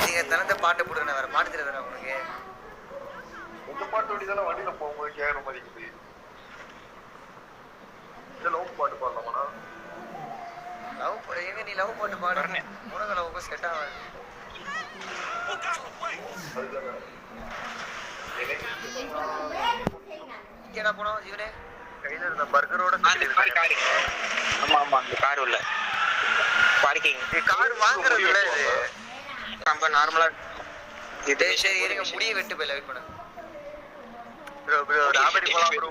நீங்க தனத்தை பாட்டு போடுறேன் வேற பாட்டு தெரியாதா உங்களுக்கு? இந்த பாட்டு வண்டிதானே வண்டியில போகும்போது கேட்கற மாதிரி இருக்குது. லவ் பாட்டு பாடலாமா? லவ் எங்க நீ லவ் பாட்டு பாடு. உனக்கு லவ் செட் ஆகாது. என்ன போனோம் ஜீவனே? கையில இருந்த பர்கரோட ஆமா ஆமா அந்த கார் உள்ள பார்க்கிங். கார் வாங்குறது இல்ல இது. ரொம்ப நார்மலா இது சரி இருங்க முடிய வெட்டு போய் வெயிட் பண்ணு. ப்ரோ ராபரி போலாம் ப்ரோ.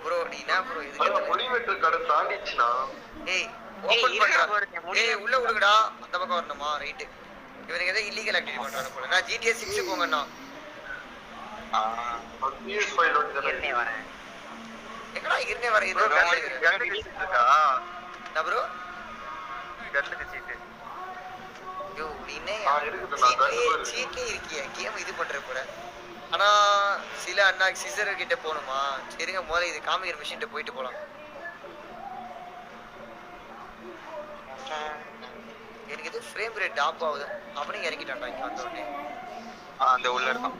ப்ரோ நீ என்ன ப்ரோ இது முடி வெட்டு கடை தாண்டிச்சுனா ஏய் ஓபன் பண்றா. ஏய் உள்ள விடுங்கடா. அந்த பக்கம் வரணுமா? ரைட். இவனுக்கு ஏதோ இல்லீகல் ஆக்டிவிட்டி பண்றாங்க போல. நான் GTA 6 போங்கண்ணா. PS5 லோட் தானே வரேன். எங்கடா இருனே வர இது கண்ணுக்கு இருக்கா? என்ன ப்ரோ? கண்ணுக்கு சீட். யோ நீனே இருக்குது நான் கண்ணு சீட்ல இருக்கியா? கேம் இது பண்ற போற. ஆனா சில அண்ணா சிசர் கிட்ட போணுமா? சரிங்க முதல்ல இது காமிக்கிற மிஷின்ட்ட போயிட்டு போலாம். எனக்கு இது ஃப்ரேம் ரேட் ஆப் ஆகுது. அவனே இறங்கிட்டான்டா இங்க வந்த உடனே. அந்த உள்ள இருக்கான்.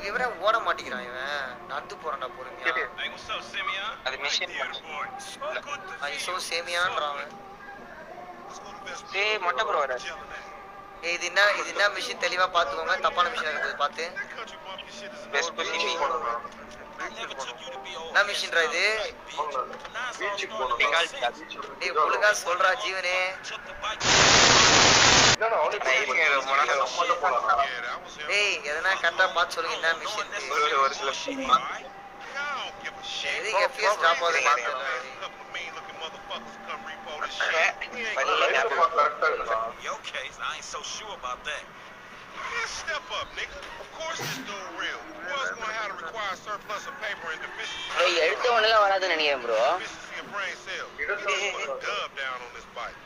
இவரே ஓட மாட்டேங்கிறான் இவன். நடந்து போறான்டா பொறுமையா. அது மிஷின் ஐசோ சேமியான்றான். ஏய் மொட்டை ப்ரோ வர. ஏய் இது என்ன மிஷின் தெளிவா பாத்துக்கோங்க. தப்பான மிஷின் இருக்குது பாத்து. பெஸ்ட் மிஷின் என்ன மிஷின்டா இது? பீச்சுக்கு போணும். டேய் ஒழுங்கா சொல்றா ஜீவனே. என்னடா அவனுக்கு டேய் எதனா கரெக்டா பார்த்து சொல்லுங்க என்ன மிஷின். ஒரு சில இது FPS டிராப் ஆகுது பாத்து. Your case, I ain't so sure about that. Step up, nigga. Of course this dude real. Who else gonna have to require surplus of paper and deficiency? எழுத்து ஒண்ணுல வராதுன்னு நினைக்கிறேன் bro. Deficiency of brain cells. Dub down on this bike.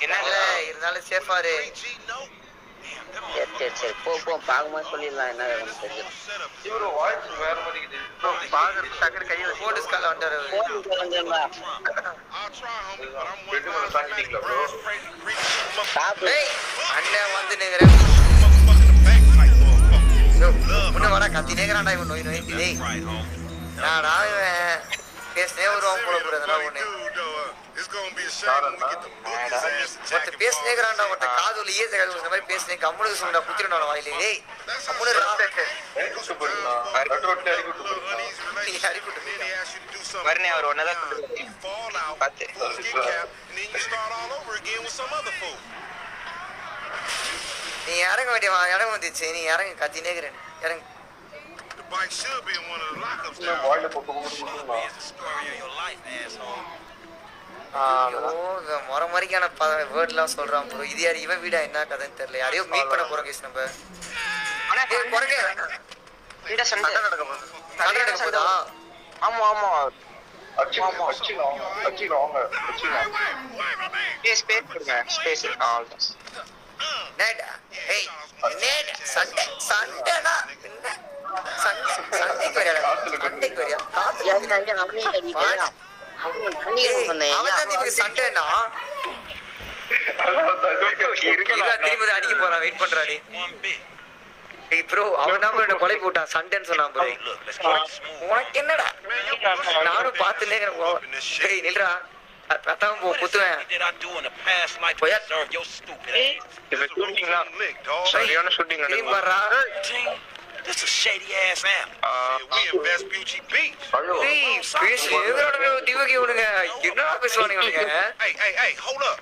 இல்ல இருந்தாலும் சேஃபா இரு. சரி போ பாக்கும்போது சொல்லிடலாம் என்ன தெரியும். இவரு வாய்ஸ் வேற மாதிரி இருக்குது. ப்ரோ பாக்குற டக்கர் கையில போட் ஸ்கால் வந்தாரு. I'll try, homie, but I'm ரெண்டு மணி தாண்டிட்டீங்களா ப்ரோ? டேய் அண்ணன் வந்து நிக்கிறேன். உன்ன வாடா கத்தி நேக்கறான்டா இவன் நோய் நோய். டேய் நாடா இவன் பேஸ்னே வருவான் போல புறதடா ஒண்ணு. It's going to be a shame when we get the book his ass ஒருத்த attacking. பேஸ்னேக்கறான்டா ஒருத்த காதுல ஈயத்தை கழுவுற மாதிரி பேஸ்னே கம்முனு சொல்றா குத்திரனோட வாயிலே. டேய் கம்முனு ரா. சூப்பர்ண்ணா. ரெட் ரோட்ல அடி விட்டு போறா. நீ அடி விட்டு Then they ask you to do something. வரனே அவர் ஒன்னதான் You fall out, பாத்து. get capped, and then you start all over again with some other fool. நீ இறங்க வேண்டிய இடம் வந்துச்சு. நீ இறங்க கத்தி நேக்கிறேன் இறங்க. The bike should be in one of the lockups down. வாயில போட்டு போடுறா. It's the story of your life, asshole. ஐயோ இவன் முறைக்கான வேர்ட்லாம் சொல்றான் ப்ரோ. இது யார் இவன் வீடா என்ன கதைன்னு தெரியல. யாரையோ மீட் பண்ண போறோம் கேஸ் நம்ம. ஏய் குறங்க இந்த சண்டை சண்டை நடக்க போதா? ஆமா அச்சிலாம் அவங்க. ஸ்பேஸ் கொடுங்க ஸ்பேஸ் ஆல் நேடா ஏய் நேட் சண்டைனா என்ன சண்டைக்கு வரையா? சண்டைக்கு வரையா? அவன் தான் இவங்க சண்டைனா திரும்ப அடிக்க போறான். வெயிட் பண்றாடி. ஏய் ப்ரோ அவன் தான் ப்ரோ கொலை போட்டான் சண்டைன்னு சொன்னான் ப்ரோ. உனக்கு என்னடா? நானும் பார்த்துனே ஏய் நில்றா. அதான் போ குத்துவேன். போயா இப்ப ஷூட்டிங்னா சரியான ஷூட்டிங் திரும்பி வர்றா. This a shady ass app. We in Vespucci Beach. ஏய் பேசு எவரோட டிவகி விடுங்க. என்னடா பேசுவானுங்க இவனுங்க? Hey, hold up.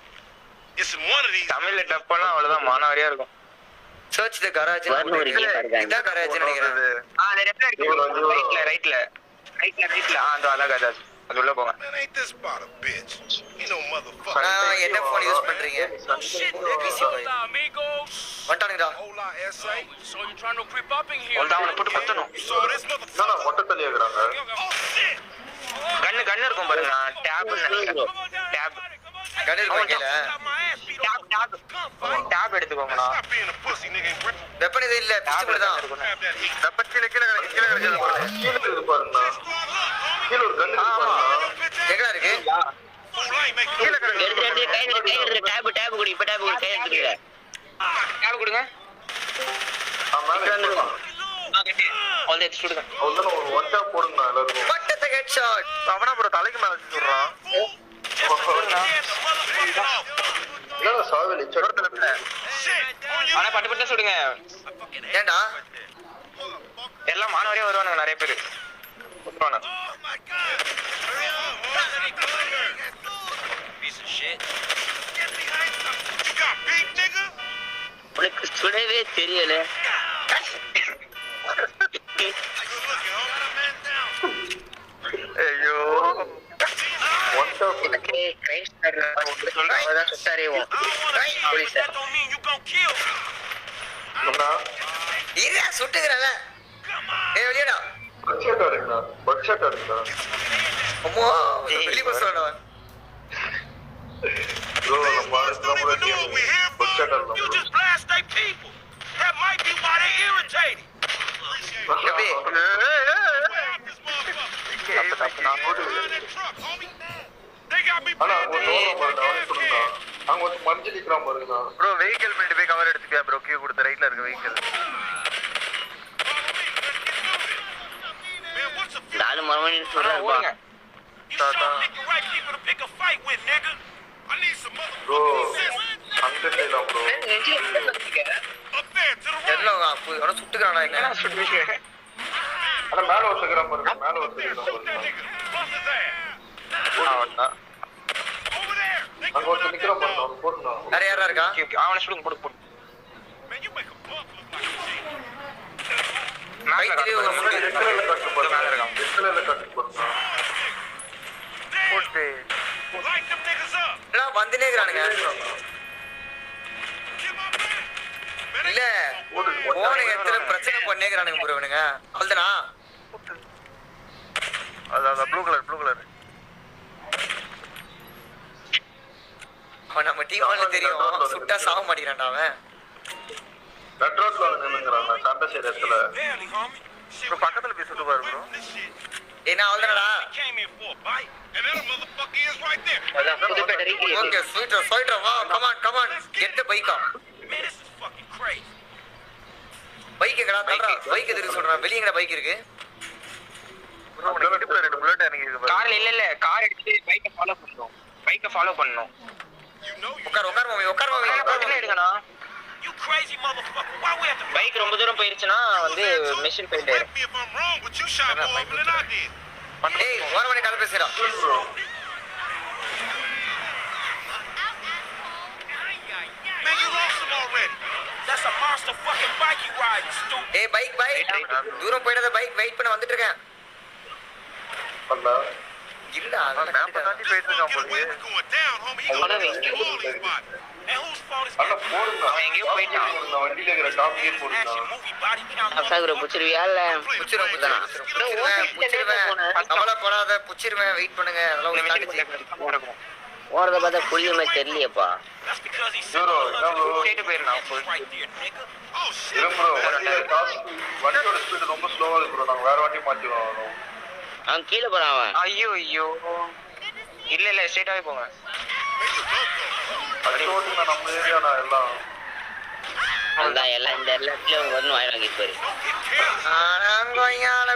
It's in one of these. தமிழ்ல டப் பண்ணா அவ்வளவுதான் மானவரியா இருக்கும். சர்ச் தி கராஜ். இதான் கராஜ் நினைக்கிறேன். அந்த லெஃப்ட்ல இருக்கு. ரைட்ல அந்த அழகா அது உள்ள போங்க. Man, ain't this about a bitch? You know, motherfucker. என்ன ஃபோன் யூஸ் பண்றீங்க? PC bye. வந்துட்டானுங்கடா. Whole lot essay. So you trying to creep up in here? Volta அவனை போட்டு குத்தணும். You saw this என்னடா motherfucker? மொட்டை தள்ளியாக்குறாங்க. Oh shit. கண்ணு இருக்கும் பாருங்க. Tape நினைக்கிறேன். டேப் கண்ணு இருக்கீங்களா? டேப் எடுத்துக்கோங்கடா. Stop being a pussy, nigga. Weapon இது இல்ல பிஸ்டல் தான். Grab that heat. வெப்பன் கீழ கிடக்குது பாருங்க. கீழ ஒரு கன் இருக்கு பாருங்க. எங்கடா இருக்கு? ain't making கீழே கிடக்கு. எடுத்து கை எடுத்து டேப் குடி இப்ப டேப் குடி கை எடுத்துக்கங்க டேப் கொடுங்க வந்துருவான் வந்து எடுத்து விடுங்க அவ்வளவுதான் ஒரு ஒன் டேப் போடுங்க எல்லாருக்கும் பட்டத்தை ஹெட் ஷாட். அவனா ப்ரோ தலைக்கு மேல வச்சு சொல்றான். என்ன சாவலி ஆனா பட்டு பட்டு சுடுங்க ஏன்டா எல்லாம் மாணவரே வருவானுங்க நிறைய பேரு வருவானு You got beef, nigga? உனக்கு சுடவே தெரியல ஐயோ one tape That don't mean you gon' kill. என்ன இல்ல சுட்டுக்கிறல. ஏய் வெளியடா. பட்ஜெட் இருக்குடா பட்ஜெட் இருக்குடா அம்மா வெளிய போ சொல்றா. ப்ரோ நம்ம Don't even know what we're here for. Budget You just blast they people. That might be why they irritated. கபி They got me ஆனா ஒரு டோர் பாருடா அவனே சொல்லுடா அங்க ஒரு மஞ்சள் நிக்கறான் பாருங்க ப்ரோ வெஹிக்கிள் பண்ணிட்டு போய் கவர் எடுத்துக்கியா ப்ரோ கீ கொடுத்த ரைட்ல இருக்க வெஹிக்கிள் நாலு மரமணி சொல்றாருப்பா You sure pick the right people to pick a fight with, nigga. I need some bro motherfucking அங்க செய்யலாம் bro up there to the right. எல்லாம் அவன சுட்டுக்கறானா என்ன? அட மேல ஒருத்தங்கறான் பாருங்க மேல ஒருத்தங்கறான் பாருங்க Bust his ass. அவன்தான் Over there. They அங்க ஒருத்தன் நிக்கறான் பாருங்க அவன் போடுனா வேற யாரா இருக்கா? அவனை சுடுங்க போடு போடு Man, you make a buck look like a G. கைத்திலே ஒரு முள்ளு. எக்கலல கட்டு பாருங்க எக்கலல கட்டு பாருங்க போட்டு Light them niggas up. எல்லாம் வந்துனே இருக்கறானுங்க. Get my man. Man, இல்ல போன இடத்துல பிரச்சனை பண்ணேங்கறானுங்க ப்ரோ இவனுங்க. அவ்வளவுதானா? அதான் ப்ளூ கலர் அவன் நம்ம டீம் ஆளு தெரியும். சுட்டா சாவ மாட்டேங்கறான்டா அவன். ரெட் ரோட்ல நின்னுங்கறான் சண்டை செய்யறதுல barely, homie. Shit, ப்ரோ பக்கத்துல போய் சுட்டு பாரு ப்ரோ this shit. ஏனா அவ்வளவுதானடா? Came in for a bite, and that motherfucker is right there. அதான் புது பேட்டரி ஓகே ஸ்வீட்டர் வா come on get the bike on. Man, this is fucking crazy. Bike எங்கடா தள்ளுடா. Bike எதுக்கு சொல்றான்? வெளிய எங்கடா பைக் இருக்கு? ப்ரோ உனக்கு இடுப்புல ரெண்டு புல்லட் எனக்கு இருக்கு பாரு கார்ல இல்ல கார் எடுத்து பைக்க ஃபாலோ பண்ணனும் You know you உட்கார் மாமி. எடுக்கணும் you crazy motherfucker. Why we have to bike ரொம்ப தூரம் போயிருச்சுனா வந்து மெஷின் பெயிண்ட் ஆயிடும் correct me if I'm wrong, but you shot more open than I did. ஏய் ஓர மணி கால் பேசுறா. Man, you lost him already. That's a monster fucking bike you riding, stupid. ஏய் bike தூரம் போயிடாத பைக் வெயிட் பண்ண வந்துட்டு இருக்கேன். பண்ணா இல்ல மேப் தாண்டி போயிட்டு இருக்கான் Get away போல from going down, homie. He gonna lose you all these spots. And whose fault is அண்ணா போடுங்க அவன் எங்கேயோ போயிட்டான். நான் வண்டியில இருக்கிற டாப் கியர் போடுங்க action movie body count? அசாகுர புச்சிருவியா இல்ல புச்சிருவேன். கவலைப்படாத புச்சிருவேன் வெயிட் பண்ணுங்க. அதெல்லாம் ஒரு ஸ்ட்ராட்டஜி. ஓரத பார்த்தா புளியுமே தெரியலையேப்பா That's because he's Zero, double. right there, nigga. Oh shit. இரு ப்ரோ வண்டியில வண்டியோட ஸ்பீடு ரொம்ப ஸ்லோவா இருக்கு ப்ரோ நாங்க வேற வண்டி மாத்திடுவோம் அவன் கீழே போறான் அவன் ஐயோ இல்ல ஸ்ட்ரைட்டாவே போங்க அது ஓட்டுங்க நம்ம ஏரியா நான் எல்லாம் அதான் எல்லாம் இந்த எல்லாத்துலயும் ஒன்னு வாங்கி பாரு ஆனாங்கோயால